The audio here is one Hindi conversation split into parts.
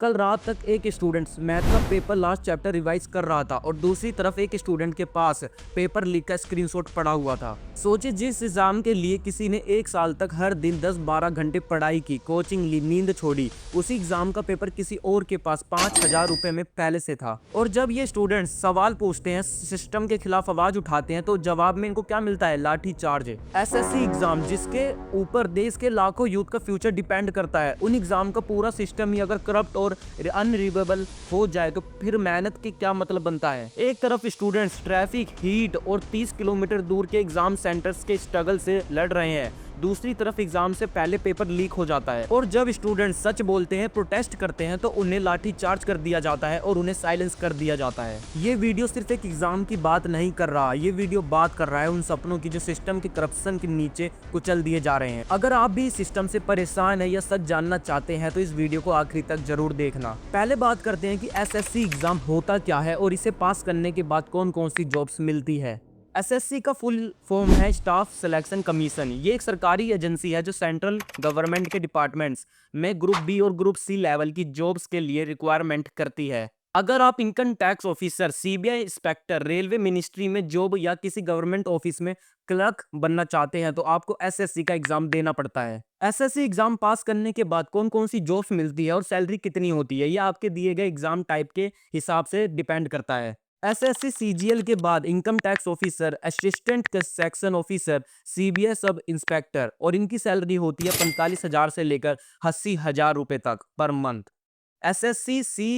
कल रात तक एक स्टूडेंट मैथ का पेपर लास्ट चैप्टर रिवाइज कर रहा था और दूसरी तरफ एक स्टूडेंट के पास पेपर लीक का स्क्रीनशॉट पड़ा हुआ था। सोचिए, जिस एग्जाम के लिए किसी ने 1 साल तक हर दिन 10-12 घंटे पढ़ाई की, कोचिंग ली, नींद छोड़ी, उसी एग्जाम का पेपर किसी और के पास 5,000 रुपए में पहले से था। और जब ये स्टूडेंट्स सवाल पूछते हैं, सिस्टम के खिलाफ आवाज उठाते हैं, तो जवाब में इनको क्या मिलता है? लाठी चार्ज। एसएससी एग्जाम, जिसके ऊपर देश के लाखों यूथ का फ्यूचर डिपेंड करता है, उन एग्जाम का पूरा सिस्टम ही अगर करप्ट और अनरिवेबल हो जाए तो फिर मेहनत की क्या मतलब बनता है। एक तरफ स्टूडेंट्स ट्रैफिक, हीट और 30 किलोमीटर दूर के एग्जाम सेंटर्स के स्ट्रगल से लड़ रहे हैं, दूसरी तरफ एग्जाम से पहले पेपर लीक हो जाता है। और जब स्टूडेंट्स सच बोलते हैं, प्रोटेस्ट करते हैं, तो उन्हें लाठी चार्ज कर दिया जाता है और उन्हें साइलेंस कर दिया जाता है। ये वीडियो सिर्फ एक एग्जाम की बात नहीं कर रहा, ये वीडियो बात कर रहा है उन सपनों की जो सिस्टम के करप्शन के नीचे कुचल दिए जा रहे हैं। अगर आप भी इस सिस्टम से परेशान है या सच जानना चाहते हैं तो इस वीडियो को आखिरी तक जरूर देखना। पहले बात करते हैं कि एसएससी एग्जाम होता क्या है और इसे पास करने के बाद कौन कौन सी जॉब्स मिलती है। एसएससी का फुल फॉर्म है स्टाफ सिलेक्शन कमीशन। ये एक सरकारी एजेंसी है जो सेंट्रल गवर्नमेंट के डिपार्टमेंट्स में ग्रुप बी और ग्रुप सी लेवल की जॉब्स के लिए रिक्वायरमेंट करती है। अगर आप income tax officer, CBI inspector, railway ministry में जॉब या किसी गवर्नमेंट ऑफिस में क्लर्क बनना चाहते हैं तो आपको एसएससी का एग्जाम देना पड़ता है। एसएससी एग्जाम पास करने के बाद कौन कौन सी जॉब्स मिलती है और सैलरी कितनी होती है, यह आपके दिए गए एग्जाम टाइप के हिसाब से डिपेंड करता है। एसएससी सीजीएल के बाद income tax officer, assistant section officer, CBI sub inspector, और इनकी सैलरी होती है 45,000 से लेकर 80,000 रुपए तक पर मंथ। एसएससी सी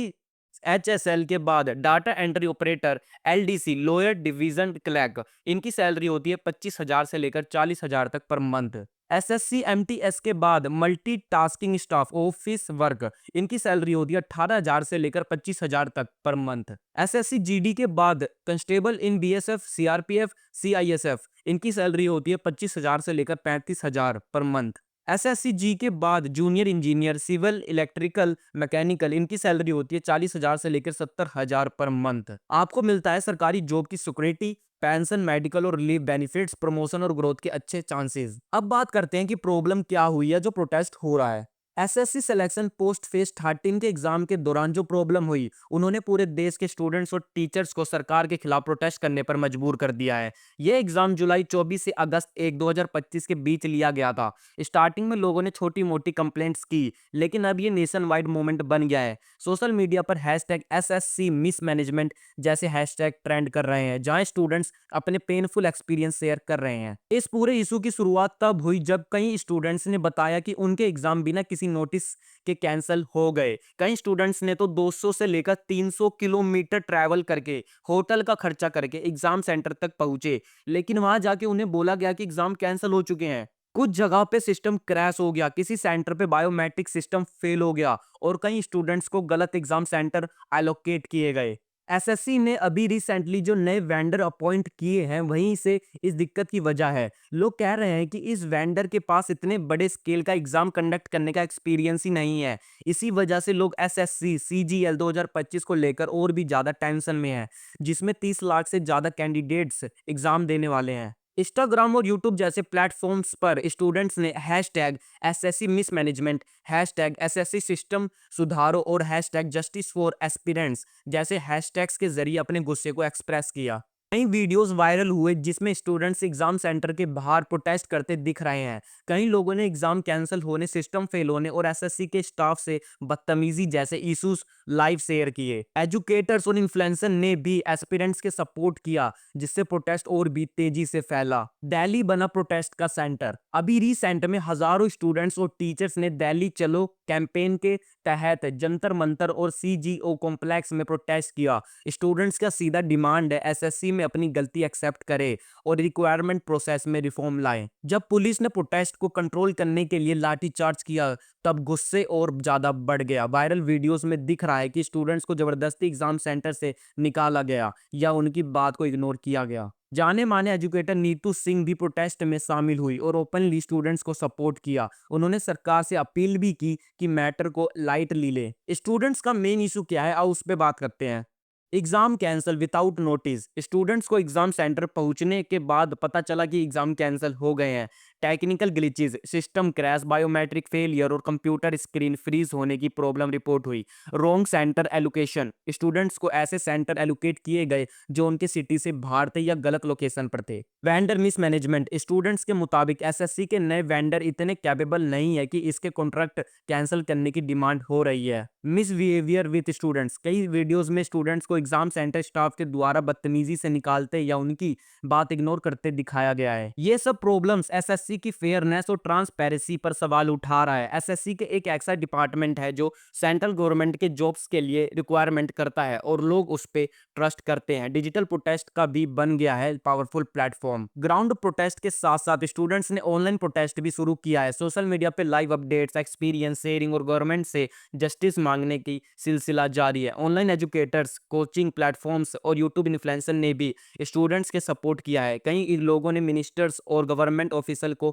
एचएसएल के बाद data entry operator, LDC, lower division clerk, इनकी सैलरी होती है 25,000 से लेकर 40,000 तक पर मंथ। एसएससी एमटीएस के बाद मल्टीटास्किंग स्टाफ ऑफिस वर्क, इनकी सैलरी होती है 18,000 से लेकर 25,000 तक पर मंथ। एसएससी जीडी के बाद कांस्टेबल इन बीएसएफ, सीआरपीएफ, सीआईएसएफ, इनकी सैलरी होती है 25,000 से लेकर 35,000 पर मंथ। एसएससी जी के बाद junior engineer, civil, electrical, mechanical, इनकी सैलरी होती है 40,000 से लेकर 70,000 पर मंथ। आपको मिलता है सरकारी जॉब की सिक्योरिटी, पेंशन, मेडिकल और लीव बेनिफिट्स, प्रमोशन और ग्रोथ के अच्छे चांसेस। अब बात करते हैं कि प्रॉब्लम क्या हुई है जो प्रोटेस्ट हो रहा है। एसएससी सिलेक्शन पोस्ट फेज 13 के एग्जाम के दौरान जो प्रॉब्लम हुई, उन्होंने पूरे देश के स्टूडेंट्स और टीचर्स को सरकार के खिलाफ प्रोटेस्ट करने पर मजबूर कर दिया है। यह एग्जाम जुलाई 24 से अगस्त 1 2025 के बीच लिया गया था। स्टार्टिंग में लोगों ने छोटी मोटी कंप्लेंट्स की, लेकिन अब ये नेशन वाइड मूवमेंट बन गया है। सोशल मीडिया पर हैशटैग एसएससी मिसमैनेजमेंट जैसे हैशटैग ट्रेंड कर रहे हैं, जहां स्टूडेंट्स अपने पेनफुल एक्सपीरियंस शेयर कर रहे हैं। इस पूरे इशू की शुरुआत तब हुई जब कई स्टूडेंट्स ने बताया कि उनके एग्जाम बिना किसी नोटिस के कैंसिल हो गए। कई स्टूडेंट्स ने तो 200 से लेकर 300 किलोमीटर ट्रैवल करके, होटल का खर्चा करके एग्जाम सेंटर तक पहुंचे, लेकिन वहां जाके उन्हें बोला गया कि एग्जाम कैंसिल हो चुके हैं। कुछ जगह पे सिस्टम क्रैश हो गया, किसी सेंटर पे बायोमेट्रिक सिस्टम फेल हो गया और कई स्टूडेंट्स को गलत एग्जाम सेंटर एलोकेट किए गए। एसएससी ने अभी रिसेंटली जो नए वेंडर अपॉइंट किए हैं, वहीं से इस दिक्कत की वजह है। लोग कह रहे हैं कि इस वेंडर के पास इतने बड़े स्केल का एग्जाम कंडक्ट करने का एक्सपीरियंस ही नहीं है। इसी वजह से लोग एसएससी सीजीएल 2025 को लेकर और भी ज्यादा टेंशन में हैं, जिसमें 30 लाख से ज्यादा कैंडिडेट्स एग्जाम देने वाले हैं। इंस्टाग्राम और यूट्यूब जैसे प्लेटफॉर्म्स पर स्टूडेंट्स ने hashtag SSC mismanagement, hashtag SSC system सुधारो और हैशटैग जस्टिस फॉर एस्पिरेंट्स जैसे हैशटैग्स के जरिए अपने गुस्से को एक्सप्रेस किया। कई वीडियोस वायरल हुए जिसमें स्टूडेंट्स एग्जाम सेंटर के बाहर प्रोटेस्ट करते दिख रहे हैं। कई लोगों ने एग्जाम कैंसिल होने, सिस्टम फेल होने और एसएससी के स्टाफ से बदतमीजी जैसे इश्यूज लाइव शेयर किए। एजुकेटर्स और इन्फ्लुएंसर ने भी एस्पिरेंट्स के सपोर्ट किया, जिससे प्रोटेस्ट और भी तेजी से फैला। दिल्ली बना प्रोटेस्ट का सेंटर। अभी रिसेंट में हजारों स्टूडेंट्स और टीचर्स ने दिल्ली चलो कैंपेन के तहत जंतर मंतर और सीजीओ कॉम्प्लेक्स में प्रोटेस्ट किया। स्टूडेंट्स का सीधा डिमांड है एसएससी में अपनी गलती एक्सेप्ट करे और रिक्वायरमेंट प्रोसेस में रिफॉर्म लाए। जब पुलिस ने प्रोटेस्ट को कंट्रोल करने के लिए लाठीचार्ज किया, तब गुस्से और ज्यादा बढ़ गया। वायरल वीडियोस में दिख रहा है कि स्टूडेंट्स को जबरदस्ती एग्जाम सेंटर से निकाला गया या उनकी बात को इग्नोर किया गया। जाने माने एजुकेटर नीतू सिंह भी प्रोटेस्ट में शामिल हुई और ओपनली स्टूडेंट्स को सपोर्ट किया। उन्होंने सरकार से अपील भी की कि मैटर को लाइटली ले। स्टूडेंट्स का मेन इशू क्या है, आओ उस पे बात करते हैं। Exam cancel without notice. Students को एग्जाम सेंटर पहुंचने के बाद पता चला कि एग्जाम कैंसिल हो गए हैं। Technical glitches, system crash, biometric failure और कंप्यूटर स्क्रीन फ्रीज होने की प्रॉब्लम रिपोर्ट हुई। रॉन्ग सेंटर एलोकेशन, स्टूडेंट्स को ऐसे सेंटर एलोकेट किए गए जो उनके सिटी से बाहर थे या गलत लोकेशन पर थे। वेंडर मिसमैनेजमेंट, स्टूडेंट्स के मुताबिक एसएससी के नए वेंडर इतने कैपेबल नहीं है कि इसके कॉन्ट्रैक्ट कैंसिल करने की डिमांड हो रही है। मिसबिहेवियर विद स्टूडेंट्स, कई वीडियोस में स्टूडेंट्स को एग्जाम सेंटर स्टाफ के द्वारा बदतमीजी से निकालते या उनकी बात इग्नोर करते दिखाया गया है। ये सब प्रॉब्लम्स एसएससी की फेयरनेस और ट्रांसपेरेंसी पर सवाल उठा रहा है। एसएससी के एक ऐसा डिपार्टमेंट है जो सेंट्रल गवर्नमेंट के जॉब्स के लिए रिक्वायरमेंट करता है और लोग उस पे ट्रस्ट करते हैं। डिजिटल प्रोटेस्ट का भी बन गया है पावरफुल प्लेटफॉर्म। ग्राउंड प्रोटेस्ट के साथ साथ स्टूडेंट्स ने ऑनलाइन प्रोटेस्ट भी शुरू किया है। सोशल मीडिया पे लाइव अपडेट्स, एक्सपीरियंस शेयरिंग और गवर्नमेंट से जस्टिस मांगने की सिलसिला जारी है। ऑनलाइन एजुकेटर्स, कोचिंग प्लेटफॉर्म्स और यूट्यूब इन्फ्लुएंसर ने भी स्टूडेंट्स के सपोर्ट किया है। कई लोगों ने मिनिस्टर्स और गवर्नमेंट ऑफिसर को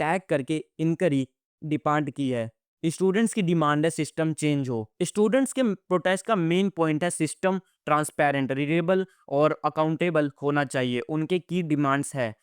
टैग करके इनक्वायरी डिमांड की है। स्टूडेंट्स की डिमांड है सिस्टम चेंज हो। स्टूडेंट्स के प्रोटेस्ट का मेन पॉइंट है सिस्टम ट्रांसपेरेंट, रीडेबल और अकाउंटेबल होना चाहिए। उनके की डिमांड्स है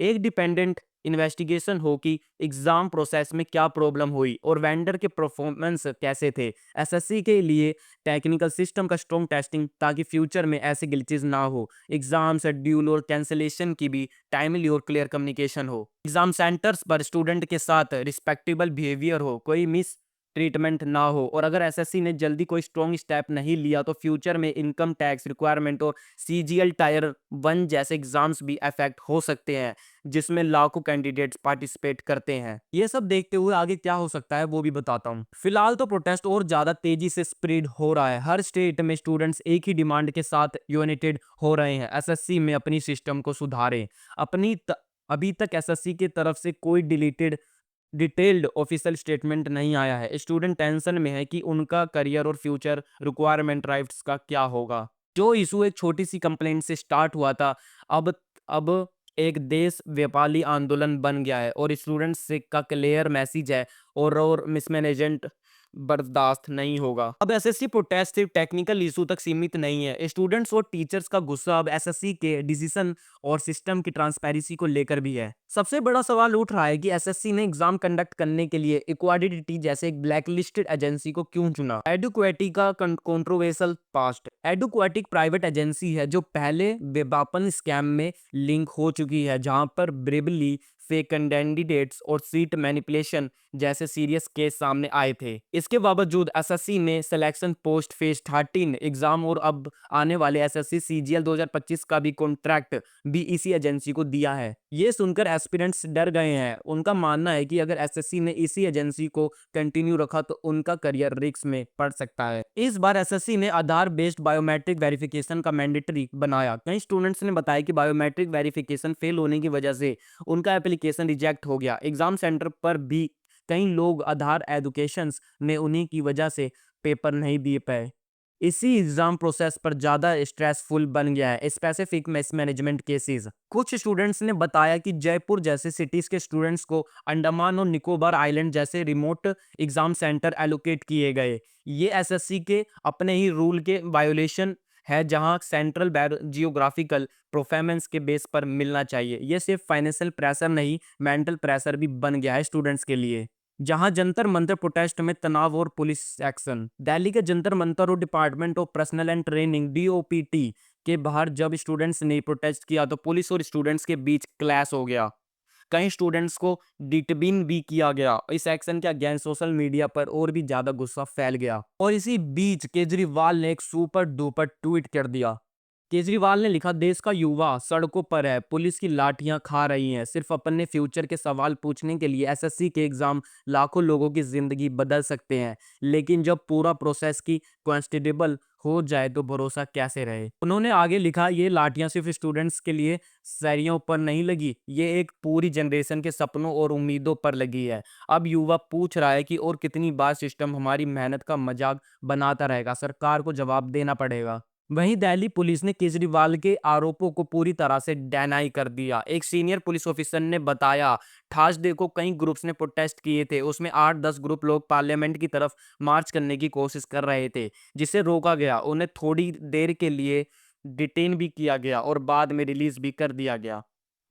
एक डिपेंडेंट इन्वेस्टिगेशन हो कि एग्जाम प्रोसेस में क्या प्रॉब्लम हुई और वेंडर के परफॉर्मेंस कैसे थे। एसएससी के लिए टेक्निकल सिस्टम का स्ट्रॉन्ग टेस्टिंग ताकि फ्यूचर में ऐसे ग्लिचेस ना हो। एग्जाम शेड्यूल और कैंसिलेशन की भी टाइमली और क्लियर कम्युनिकेशन हो। एग्जाम सेंटर्स पर स्टूडेंट के साथ रिस्पेक्टेबल बिहेवियर हो, कोई मिस ट्रीटमेंट ना हो। और अगर एसएससी ने जल्दी कोई स्ट्रॉन्ग स्टेप नहीं लिया तो फ्यूचर में इनकम टैक्स रिक्वायरमेंट और सीजीएल टायर 1 जैसे एग्जाम्स भी अफेक्ट हो सकते हैं जिसमें लाखों कैंडिडेट्स पार्टिसिपेट करते हैं। ये सब देखते हुए आगे क्या हो सकता है वो भी बताता हूँ। फिलहाल तो प्रोटेस्ट और ज्यादा तेजी से स्प्रेड हो रहा है। हर स्टेट में स्टूडेंट्स एक ही डिमांड के साथ यूनाइटेड हो रहे हैं, एसएससी में अपनी सिस्टम को सुधारें। अभी तक एसएससी की तरफ से कोई डिटेल्ड ऑफिशियल स्टेटमेंट नहीं आया है। स्टूडेंट टेंशन में है कि उनका करियर और फ्यूचर रिक्वायरमेंट राइट्स का क्या होगा। जो इशू एक छोटी सी कंप्लेंट से स्टार्ट हुआ था, अब एक देश व्यापारी आंदोलन बन गया है और स्टूडेंट्स से का क्लियर मैसेज है और मिसमैनेजमेंट बर्दाश्त नहीं होगा। अब एसएससी प्रोटेस्ट सिर्फ टेक्निकल इशू तक सीमित नहीं है। स्टूडेंट्स और टीचर्स का गुस्सा अब एसएससी के डिसीजन और सिस्टम की ट्रांसपेरेंसी को लेकर भी है। सबसे बड़ा सवाल उठ रहा है कि एसएससी ने एग्जाम कंडक्ट करने के लिए इक्वालिटी जैसे एक ब्लैकलिस्टेड एजेंसी को क्यों चुना। एडुक्वेटी का कंट्रोवर्शियल पास्ट। एडुक्वेटिक प्राइवेट एजेंसी है जो पहले विज्ञापन स्कैम में लिंक हो चुकी है, जहां पर ब्रेबली फेक कैंडिडेट्स और सीट मैनिपुलेशन जैसे सीरियस केस सामने आए थे। इसके बावजूद एसएससी ने सिलेक्शन पोस्ट फेज 13 एग्जाम और अब आने वाले एसएससी सीजीएल 2025 का भी कॉन्ट्रैक्ट भी इसी एजेंसी को दिया है। ये सुनकर एस्पिरेंट्स डर गए हैं। उनका मानना है कि अगर एसएससी ने इसी एजेंसी को कंटिन्यू रखा तो उनका करियर रिस्क में पड़ सकता है। इस बार एसएससी ने आधार बेस्ड बायोमेट्रिक वेरिफिकेशन का मैंडेटरी बनाया। कई स्टूडेंट्स ने बताया कि बायोमेट्रिक वेरिफिकेशन फेल होने की वजह से उनका एप्लीकेशन रिजेक्ट हो गया। एग्जाम सेंटर पर भी कई लोग आधार एजुकेशन ने उन्हीं की वजह से पेपर नहीं दिए पाए। इसी एग्जाम प्रोसेस पर ज्यादा स्ट्रेसफुल बन गया है। Specific mismanagement cases. कुछ स्टूडेंट्स ने बताया कि जयपुर जैसे सिटीज के स्टूडेंट्स को अंडमान और निकोबार आइलैंड जैसे रिमोट एग्जाम सेंटर एलोकेट किए गए। ये एसएससी के अपने ही रूल के वायोलेशन है, जहां सेंट्रल जियोग्राफिकल परफॉर्मेंस के बेस पर मिलना चाहिए। ये सिर्फ फाइनेंशियल प्रेशर नहीं, मेंटल प्रेशर भी बन गया है स्टूडेंट्स के लिए। जहां जंतर मंतर प्रोटेस्ट में तनाव और पुलिस एक्शन। दिल्ली के जंतर मंतर और department of personal and training DOPT के बाहर जब स्टूडेंट्स ने प्रोटेस्ट किया तो पुलिस और स्टूडेंट्स के बीच क्लैश हो गया। कई स्टूडेंट्स को डिटबिन भी किया गया। इस एक्शन के अगेंस्ट सोशल मीडिया पर और भी ज्यादा गुस्सा फैल गया और इसी बीच केजरीवाल ने एक सुपर डुपर ट्वीट कर दिया। केजरीवाल ने लिखा, देश का युवा सड़कों पर है, पुलिस की लाठियां खा रही हैं सिर्फ अपने फ्यूचर के सवाल पूछने के लिए। एसएससी के एग्जाम लाखों लोगों की जिंदगी बदल सकते हैं, लेकिन जब पूरा प्रोसेस की कॉन्स्टेबल हो जाए तो भरोसा कैसे रहे। उन्होंने आगे लिखा, ये लाठियां सिर्फ स्टूडेंट्स के लिए सैरियों पर नहीं लगी, ये एक पूरी जनरेशन के सपनों और उम्मीदों पर लगी है। अब युवा पूछ रहा है कि और कितनी बार सिस्टम हमारी मेहनत का मजाक बनाता रहेगा। सरकार को जवाब देना पड़ेगा। वहीं दिल्ली पुलिस ने केजरीवाल के आरोपों को पूरी तरह से डिनाई कर दिया। एक सीनियर पुलिस ऑफिसर ने बताया, थर्सडे को कई ग्रुप्स ने प्रोटेस्ट किए थे, उसमें 8-10 ग्रुप लोग पार्लियामेंट की तरफ मार्च करने की कोशिश कर रहे थे, जिसे रोका गया। उन्हें थोड़ी देर के लिए डिटेन भी किया गया और बाद में रिलीज भी कर दिया गया।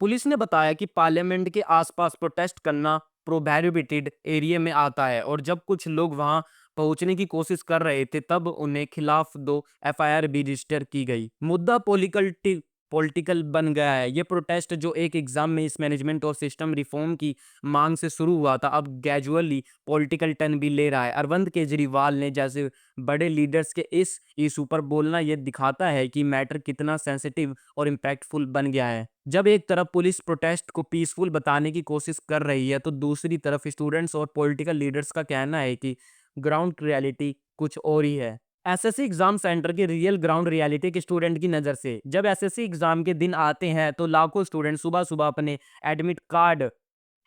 पुलिस ने बताया कि पार्लियामेंट के आसपास प्रोटेस्ट करना प्रोहिबिटेड एरिया में आता है और जब कुछ लोग वहां पहुंचने की कोशिश कर रहे थे तब उन्हें खिलाफ 2 एफआईआर भी रजिस्टर की गई। मुद्दा पॉलिटिकल बन गया है। ये प्रोटेस्ट जो एक एग्जाम में इस मैनेजमेंट और सिस्टम रिफॉर्म की मांग से शुरू हुआ था अब ग्रेजुअली पॉलिटिकल टर्न भी ले रहा है। अरविंद केजरीवाल ने जैसे बड़े लीडर्स के इस इशू पर बोलना ये दिखाता है कि मैटर कितना सेंसिटिव और इम्पैक्टफुल बन गया है। जब एक तरफ पुलिस प्रोटेस्ट को पीसफुल बताने की कोशिश कर रही है तो दूसरी तरफ स्टूडेंट्स और पॉलिटिकल लीडर्स का कहना है कि ग्राउंड रियलिटी कुछ और ही है। एसएससी एग्जाम सेंटर की रियल ग्राउंड रियलिटी के स्टूडेंट की नज़र से, जब एसएससी एग्जाम के दिन आते हैं तो लाखों स्टूडेंट सुबह सुबह अपने एडमिट कार्ड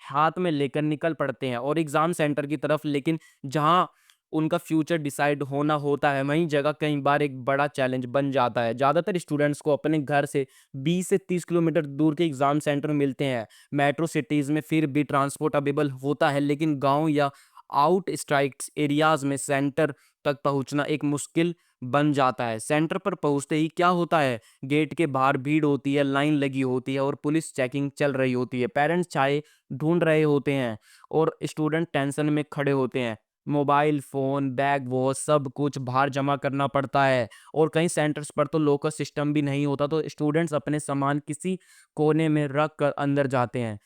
हाथ में लेकर निकल पड़ते हैं और एग्जाम सेंटर की तरफ, लेकिन जहां उनका फ्यूचर डिसाइड होना होता है वहीं जगह कई बार एक बड़ा चैलेंज बन जाता है। ज़्यादातर स्टूडेंट्स को अपने घर से 20 से 30 किलोमीटर दूर के एग्जाम सेंटर मिलते हैं। मेट्रो सिटीज़ में फिर भी ट्रांसपोर्ट अवेलेबल होता है, लेकिन गांव या आउट स्ट्राइक्स एरियाज में सेंटर तक पहुंचना एक मुश्किल बन जाता है। सेंटर पर पहुंचते ही क्या होता है, गेट के बाहर भीड़ होती है, लाइन लगी होती है और पुलिस चेकिंग चल रही होती है। पेरेंट्स चाय ढूंढ रहे होते हैं और स्टूडेंट टेंशन में खड़े होते हैं। मोबाइल फ़ोन, बैग, वो सब कुछ बाहर जमा करना पड़ता है और कई सेंटर्स पर तो लॉकर सिस्टम भी नहीं होता, तो स्टूडेंट्स अपने सामान किसी कोने में रख कर अंदर जाते हैं,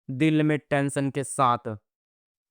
दिल में टेंशन के साथ।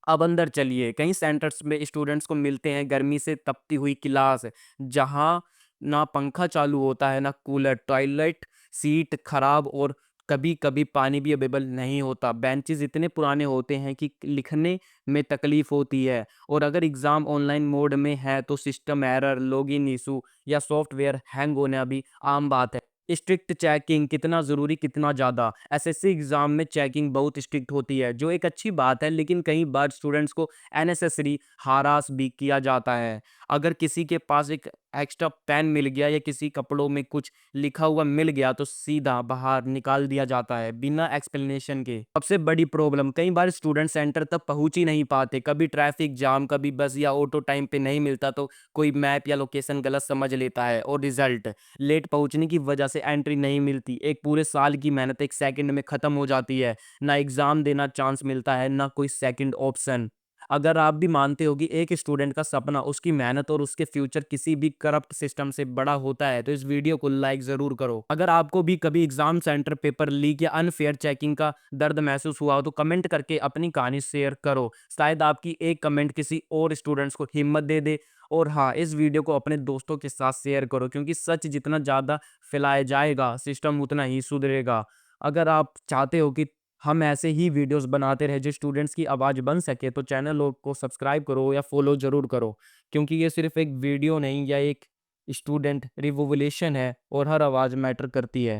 अब अंदर चलिए, कई सेंटर्स में स्टूडेंट्स को मिलते हैं गर्मी से तपती हुई क्लास, जहाँ ना पंखा चालू होता है ना कूलर, टॉयलेट सीट खराब और कभी कभी पानी भी अवेलेबल नहीं होता। बेंचेस इतने पुराने होते हैं कि लिखने में तकलीफ होती है और अगर एग्ज़ाम ऑनलाइन मोड में है तो सिस्टम एरर, लॉगिन इशू या सॉफ्टवेयर हैंग होना भी आम बात है। स्ट्रिक्ट चेकिंग कितना ज़रूरी, कितना ज़्यादा, एसएससी एग्ज़ाम में चेकिंग बहुत स्ट्रिक्ट होती है जो एक अच्छी बात है, लेकिन कई बार स्टूडेंट्स को अननेसेसरी हरास भी किया जाता है। अगर किसी के पास एक एक्स्ट्रा पेन मिल गया या किसी कपड़ों में कुछ लिखा हुआ मिल गया तो सीधा बाहर निकाल दिया जाता है बिना एक्सप्लेनेशन के। सबसे बड़ी प्रॉब्लम, कई बार स्टूडेंट सेंटर तक पहुंच ही नहीं पाते, कभी ट्रैफिक जाम, कभी बस या ऑटो टाइम पे नहीं मिलता तो कोई मैप या लोकेशन गलत समझ लेता है और रिजल्ट लेट पहुंचने की वजह से एंट्री नहीं मिलती। एक पूरे साल की मेहनत एक सेकंड में खत्म हो जाती है। ना एग्जाम देना चांस मिलता है ना कोई सेकंड ऑप्शन। अगर आप भी मानते हो कि एक स्टूडेंट का सपना, उसकी मेहनत और उसके फ्यूचर किसी भी करप्ट सिस्टम से बड़ा होता है तो इस वीडियो को लाइक जरूर करो। अगर आपको भी कभी एग्जाम सेंटर पेपर लीक या अनफेयर चेकिंग का दर्द महसूस हुआ हो तो कमेंट करके अपनी कहानी शेयर करो। शायद आपकी एक कमेंट किसी और स्टूडेंट्स को हिम्मत दे दे। और हाँ, इस वीडियो को अपने दोस्तों के साथ शेयर करो क्योंकि सच जितना ज़्यादा फैलाया जाएगा सिस्टम उतना ही सुधरेगा। अगर आप चाहते हो कि हम ऐसे ही वीडियोस बनाते रहे जो स्टूडेंट्स की आवाज़ बन सके तो चैनल को सब्सक्राइब करो या फॉलो ज़रूर करो, क्योंकि ये सिर्फ एक वीडियो नहीं या एक स्टूडेंट रिवोल्यूशन है और हर आवाज़ मैटर करती है।